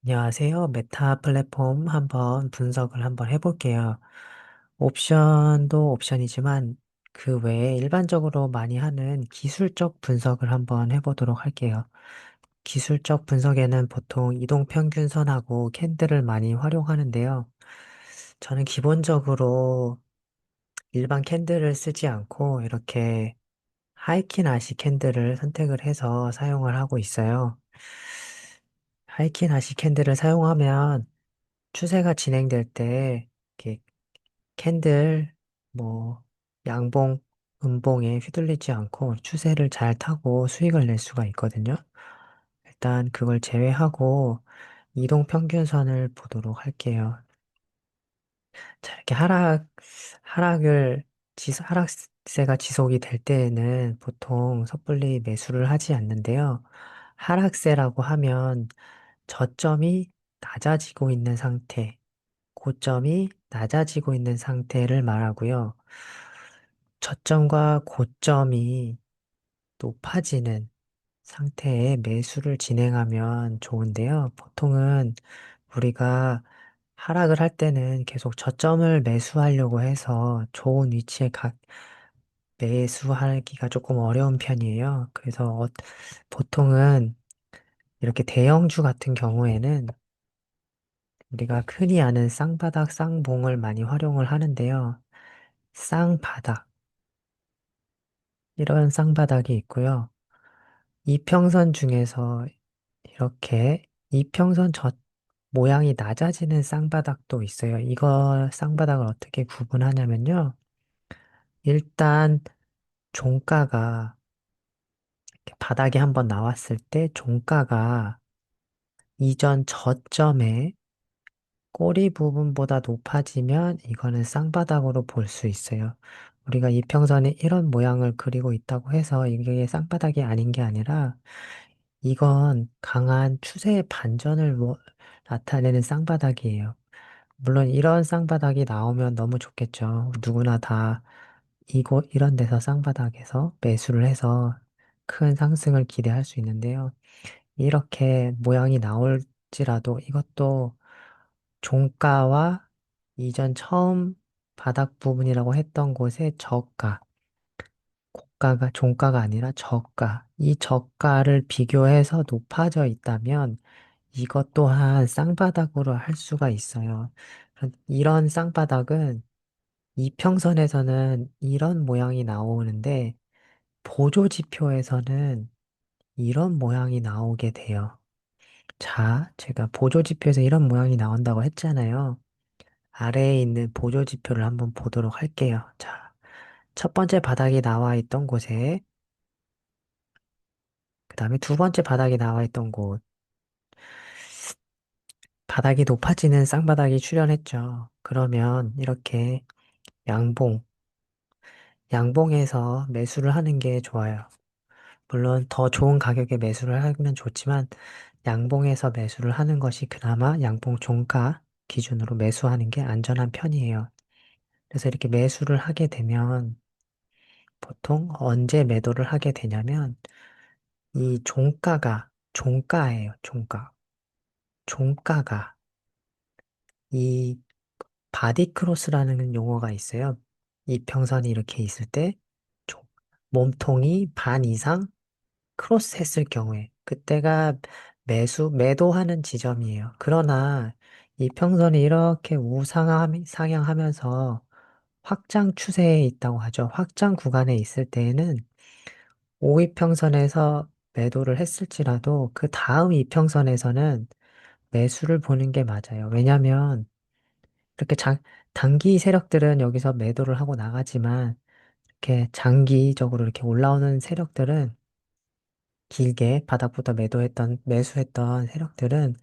안녕하세요. 메타 플랫폼 한번 분석을 해볼게요. 옵션도 옵션이지만 그 외에 일반적으로 많이 하는 기술적 분석을 한번 해보도록 할게요. 기술적 분석에는 보통 이동평균선하고 캔들을 많이 활용하는데요. 저는 기본적으로 일반 캔들을 쓰지 않고 이렇게 하이킨 아시 캔들을 선택을 해서 사용을 하고 있어요. 하이킨 아시 캔들을 사용하면 추세가 진행될 때 이렇게 캔들 뭐 양봉, 음봉에 휘둘리지 않고 추세를 잘 타고 수익을 낼 수가 있거든요. 일단 그걸 제외하고 이동 평균선을 보도록 할게요. 자, 이렇게 하락세가 지속이 될 때에는 보통 섣불리 매수를 하지 않는데요. 하락세라고 하면 저점이 낮아지고 있는 상태, 고점이 낮아지고 있는 상태를 말하고요. 저점과 고점이 높아지는 상태에 매수를 진행하면 좋은데요. 보통은 우리가 하락을 할 때는 계속 저점을 매수하려고 해서 좋은 위치에 매수하기가 조금 어려운 편이에요. 그래서 보통은 이렇게 대형주 같은 경우에는 우리가 흔히 아는 쌍바닥, 쌍봉을 많이 활용을 하는데요. 쌍바닥, 이런 쌍바닥이 있고요. 이평선 중에서 이렇게 이평선 모양이 낮아지는 쌍바닥도 있어요. 이거 쌍바닥을 어떻게 구분하냐면요. 일단 종가가 이렇게 바닥에 한번 나왔을 때 종가가 이전 저점의 꼬리 부분보다 높아지면 이거는 쌍바닥으로 볼 수 있어요. 우리가 이평선에 이런 모양을 그리고 있다고 해서 이게 쌍바닥이 아닌 게 아니라 이건 강한 추세의 반전을 나타내는 쌍바닥이에요. 물론 이런 쌍바닥이 나오면 너무 좋겠죠. 누구나 다 이런 데서 쌍바닥에서 매수를 해서 큰 상승을 기대할 수 있는데요. 이렇게 모양이 나올지라도 이것도 종가와 이전 처음 바닥 부분이라고 했던 곳의 종가가 아니라 저가. 이 저가를 비교해서 높아져 있다면 이것 또한 쌍바닥으로 할 수가 있어요. 이런 쌍바닥은 이평선에서는 이런 모양이 나오는데 보조지표에서는 이런 모양이 나오게 돼요. 자, 제가 보조지표에서 이런 모양이 나온다고 했잖아요. 아래에 있는 보조지표를 한번 보도록 할게요. 자, 첫 번째 바닥이 나와 있던 곳에, 그 다음에 두 번째 바닥이 나와 있던 곳, 바닥이 높아지는 쌍바닥이 출현했죠. 그러면 이렇게 양봉, 양봉에서 매수를 하는 게 좋아요. 물론 더 좋은 가격에 매수를 하면 좋지만 양봉에서 매수를 하는 것이 그나마 양봉 종가 기준으로 매수하는 게 안전한 편이에요. 그래서 이렇게 매수를 하게 되면 보통 언제 매도를 하게 되냐면 이 종가예요, 종가. 종가가 이 바디크로스라는 용어가 있어요. 이평선이 이렇게 있을 때 종- 몸통이 반 이상 크로스 했을 경우에 그때가 매도하는 지점이에요. 그러나 이평선이 이렇게 상향하면서 확장 추세에 있다고 하죠. 확장 구간에 있을 때에는 5이평선에서 매도를 했을지라도 그 다음 이평선에서는 매수를 보는 게 맞아요. 왜냐하면 이렇게 단기 세력들은 여기서 매도를 하고 나가지만 이렇게 장기적으로 이렇게 올라오는 세력들은 길게 바닥부터 매수했던 세력들은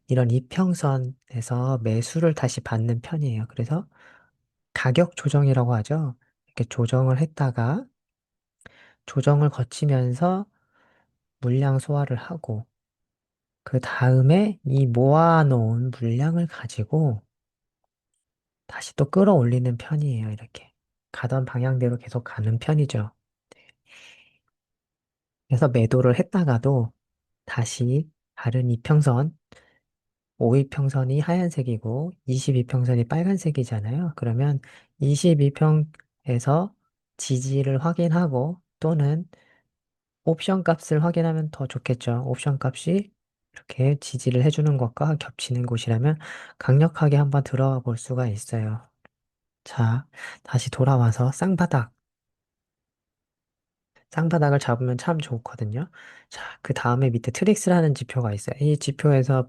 이런 이평선에서 매수를 다시 받는 편이에요. 그래서 가격 조정이라고 하죠. 이렇게 조정을 했다가 조정을 거치면서 물량 소화를 하고 그 다음에 이 모아놓은 물량을 가지고 다시 또 끌어올리는 편이에요. 이렇게 가던 방향대로 계속 가는 편이죠. 그래서 매도를 했다가도 다시 다른 이평선 5위평선이 하얀색이고 22평선이 빨간색이잖아요. 그러면 22평에서 지지를 확인하고 또는 옵션 값을 확인하면 더 좋겠죠. 옵션 값이 이렇게 지지를 해주는 것과 겹치는 곳이라면 강력하게 한번 들어가 볼 수가 있어요. 자, 다시 돌아와서 쌍바닥을 잡으면 참 좋거든요. 자, 그 다음에 밑에 트릭스라는 지표가 있어요. 이 지표에서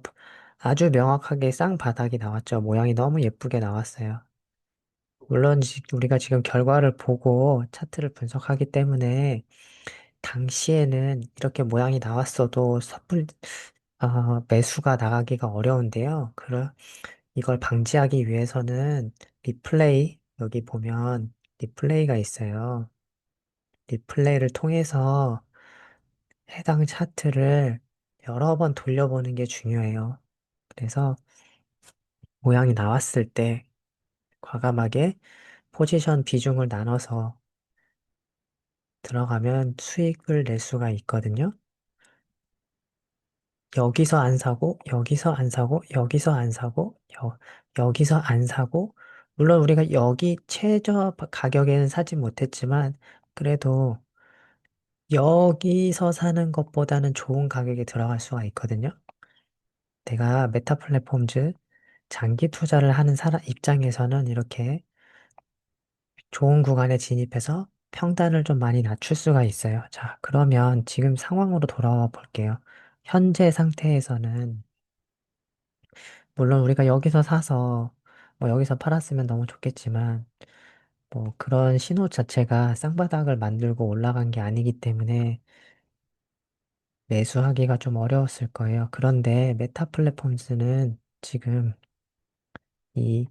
아주 명확하게 쌍바닥이 나왔죠. 모양이 너무 예쁘게 나왔어요. 물론 우리가 지금 결과를 보고 차트를 분석하기 때문에 당시에는 이렇게 모양이 나왔어도 매수가 나가기가 어려운데요. 이걸 방지하기 위해서는 여기 보면 리플레이가 있어요. 리플레이를 통해서 해당 차트를 여러 번 돌려보는 게 중요해요. 그래서 모양이 나왔을 때 과감하게 포지션 비중을 나눠서 들어가면 수익을 낼 수가 있거든요. 여기서 안 사고, 여기서 안 사고, 여기서 안 사고, 여기서 안 사고, 물론 우리가 여기 최저 가격에는 사지 못했지만, 그래도 여기서 사는 것보다는 좋은 가격에 들어갈 수가 있거든요. 내가 메타 플랫폼즈 장기 투자를 하는 사람 입장에서는 이렇게 좋은 구간에 진입해서 평단을 좀 많이 낮출 수가 있어요. 자, 그러면 지금 상황으로 돌아와 볼게요. 현재 상태에서는 물론 우리가 여기서 사서 뭐 여기서 팔았으면 너무 좋겠지만 뭐 그런 신호 자체가 쌍바닥을 만들고 올라간 게 아니기 때문에 매수하기가 좀 어려웠을 거예요. 그런데 메타 플랫폼즈는 지금 이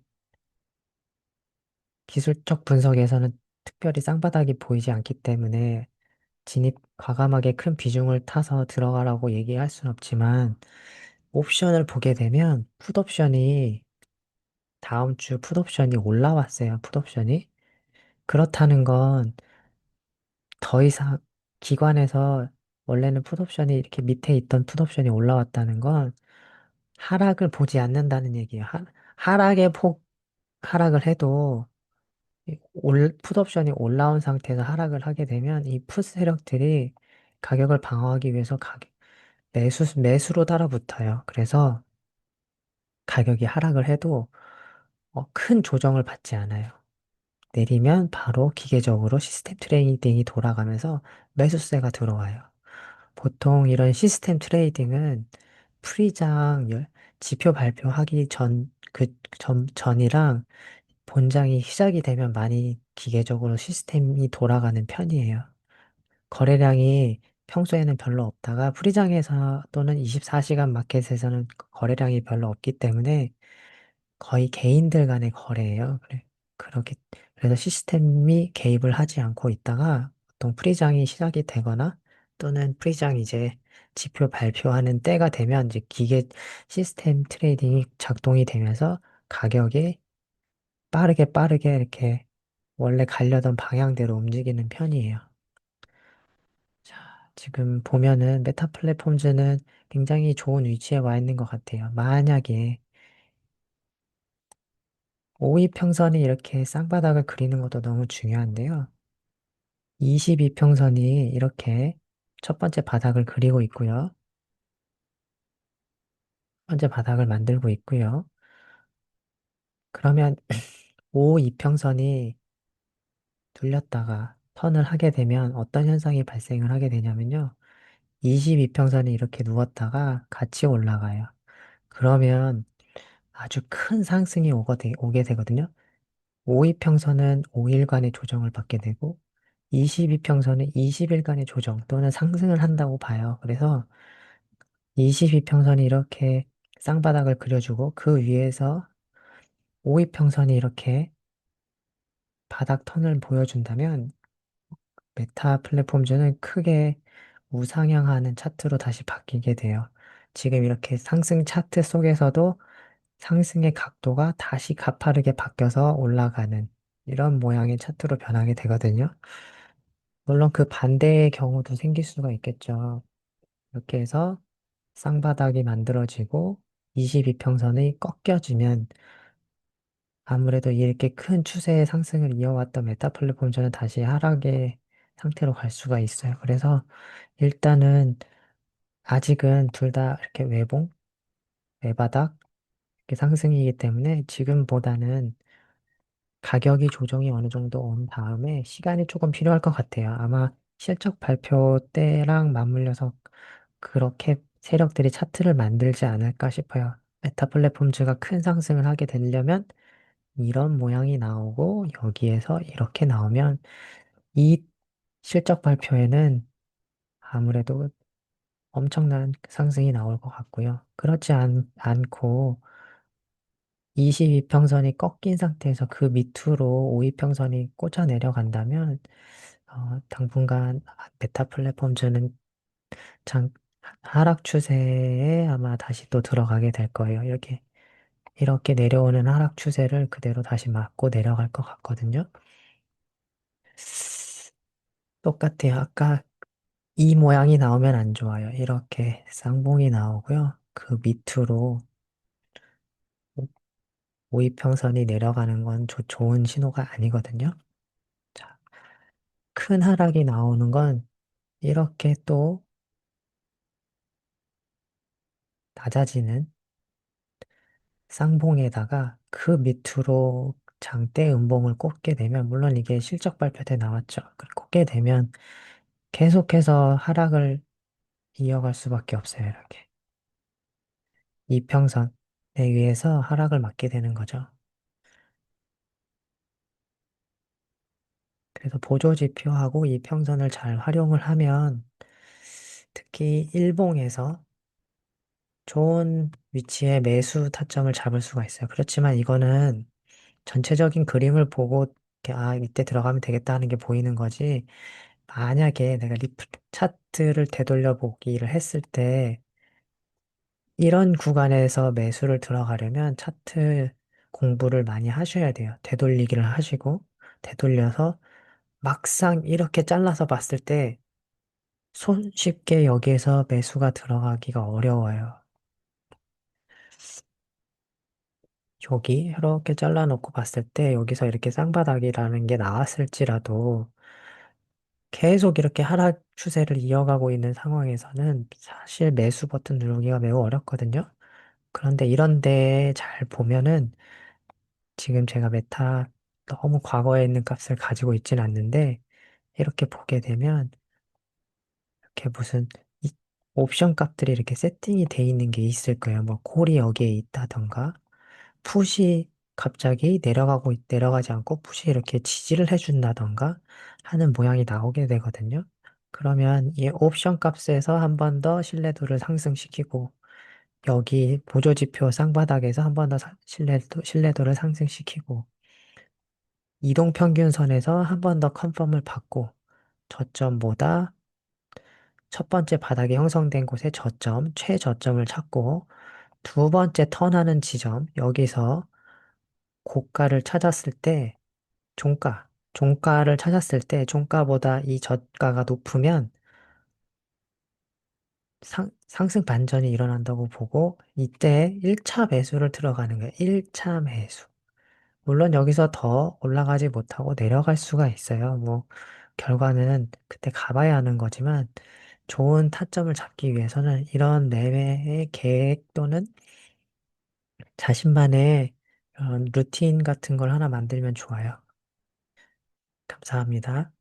기술적 분석에서는 특별히 쌍바닥이 보이지 않기 때문에 과감하게 큰 비중을 타서 들어가라고 얘기할 순 없지만 옵션을 보게 되면 다음 주 풋옵션이 올라왔어요. 풋옵션이. 그렇다는 건 더 이상 기관에서 원래는 풋옵션이 이렇게 밑에 있던 풋옵션이 올라왔다는 건 하락을 보지 않는다는 얘기예요. 하락을 해도 풋옵션이 올라온 상태에서 하락을 하게 되면 이 풋 세력들이 가격을 방어하기 위해서 매수로 따라붙어요. 그래서 가격이 하락을 해도 큰 조정을 받지 않아요. 내리면 바로 기계적으로 시스템 트레이딩이 돌아가면서 매수세가 들어와요. 보통 이런 시스템 트레이딩은 프리장 지표 발표하기 전이랑 본장이 시작이 되면 많이 기계적으로 시스템이 돌아가는 편이에요. 거래량이 평소에는 별로 없다가 프리장에서 또는 24시간 마켓에서는 거래량이 별로 없기 때문에 거의 개인들 간의 거래예요. 그래서 시스템이 개입을 하지 않고 있다가 보통 프리장이 시작이 되거나 또는 프리장 이제 지표 발표하는 때가 되면 이제 시스템 트레이딩이 작동이 되면서 가격이 빠르게 빠르게 이렇게 원래 가려던 방향대로 움직이는 편이에요. 자, 지금 보면은 메타 플랫폼즈는 굉장히 좋은 위치에 와 있는 것 같아요. 만약에 5위평선이 이렇게 쌍바닥을 그리는 것도 너무 중요한데요. 22평선이 이렇게 첫 번째 바닥을 그리고 있고요. 첫 번째 바닥을 만들고 있고요. 그러면 5이평선이 눌렸다가 턴을 하게 되면 어떤 현상이 발생을 하게 되냐면요. 22평선이 이렇게 누웠다가 같이 올라가요. 그러면 아주 큰 상승이 오게 되거든요. 5위평선은 5일간의 조정을 받게 되고 22평선은 20일간의 조정 또는 상승을 한다고 봐요. 그래서 22평선이 이렇게 쌍바닥을 그려주고 그 위에서 5위평선이 이렇게 바닥 턴을 보여준다면 메타 플랫폼즈는 크게 우상향하는 차트로 다시 바뀌게 돼요. 지금 이렇게 상승 차트 속에서도 상승의 각도가 다시 가파르게 바뀌어서 올라가는 이런 모양의 차트로 변하게 되거든요. 물론 그 반대의 경우도 생길 수가 있겠죠. 이렇게 해서 쌍바닥이 만들어지고 22평선이 꺾여지면 아무래도 이렇게 큰 추세의 상승을 이어왔던 메타플랫폼전은 다시 하락의 상태로 갈 수가 있어요. 그래서 일단은 아직은 둘 다 이렇게 외봉, 외바닥 이렇게 상승이기 때문에 지금보다는 가격이 조정이 어느 정도 온 다음에 시간이 조금 필요할 것 같아요. 아마 실적 발표 때랑 맞물려서 그렇게 세력들이 차트를 만들지 않을까 싶어요. 메타 플랫폼즈가 큰 상승을 하게 되려면 이런 모양이 나오고 여기에서 이렇게 나오면 이 실적 발표에는 아무래도 엄청난 상승이 나올 것 같고요. 그렇지 않고 22평선이 꺾인 상태에서 그 밑으로 52평선이 꽂아 내려간다면 당분간 메타 플랫폼즈는 장, 하락 추세에 아마 다시 또 들어가게 될 거예요. 이렇게 내려오는 하락 추세를 그대로 다시 맞고 내려갈 것 같거든요. 똑같아요. 아까 이 모양이 나오면 안 좋아요. 이렇게 쌍봉이 나오고요. 그 밑으로 오이평선이 내려가는 건 좋은 신호가 아니거든요. 자, 큰 하락이 나오는 건 이렇게 또 낮아지는 쌍봉에다가 그 밑으로 장대 음봉을 꽂게 되면, 물론 이게 실적 발표 때 나왔죠. 꽂게 되면 계속해서 하락을 이어갈 수밖에 없어요. 이렇게. 이평선에 의해서 하락을 맞게 되는 거죠. 그래서 보조지표하고 이평선을 잘 활용을 하면 특히 일봉에서 좋은 위치에 매수 타점을 잡을 수가 있어요. 그렇지만 이거는 전체적인 그림을 보고 이렇게 이때 들어가면 되겠다 하는 게 보이는 거지. 만약에 내가 리프 차트를 되돌려 보기를 했을 때 이런 구간에서 매수를 들어가려면 차트 공부를 많이 하셔야 돼요. 되돌리기를 하시고 되돌려서 막상 이렇게 잘라서 봤을 때 손쉽게 여기에서 매수가 들어가기가 어려워요. 여기 이렇게 잘라놓고 봤을 때 여기서 이렇게 쌍바닥이라는 게 나왔을지라도 계속 이렇게 하락 추세를 이어가고 있는 상황에서는 사실 매수 버튼 누르기가 매우 어렵거든요. 그런데 이런 데 잘 보면은 지금 제가 메타 너무 과거에 있는 값을 가지고 있진 않는데 이렇게 보게 되면 이렇게 무슨 이 옵션 값들이 이렇게 세팅이 돼 있는 게 있을 거예요. 뭐 콜이 여기에 있다던가 풋이 갑자기 내려가지 않고 풋이 이렇게 지지를 해준다던가 하는 모양이 나오게 되거든요. 그러면 이 옵션 값에서 한 번 더 신뢰도를 상승시키고 여기 보조지표 쌍바닥에서 한 번 더 신뢰도를 상승시키고 이동평균선에서 한 번 더 컨펌을 받고 저점보다 첫 번째 바닥이 형성된 곳의 저점, 최저점을 찾고 두 번째 턴하는 지점, 여기서 고가를 찾았을 때 종가를 찾았을 때 종가보다 이 저가가 높으면 상승 반전이 일어난다고 보고 이때 1차 매수를 들어가는 거예요. 1차 매수. 물론 여기서 더 올라가지 못하고 내려갈 수가 있어요. 뭐 결과는 그때 가봐야 하는 거지만 좋은 타점을 잡기 위해서는 이런 매매의 계획 또는 자신만의 루틴 같은 걸 하나 만들면 좋아요. 감사합니다.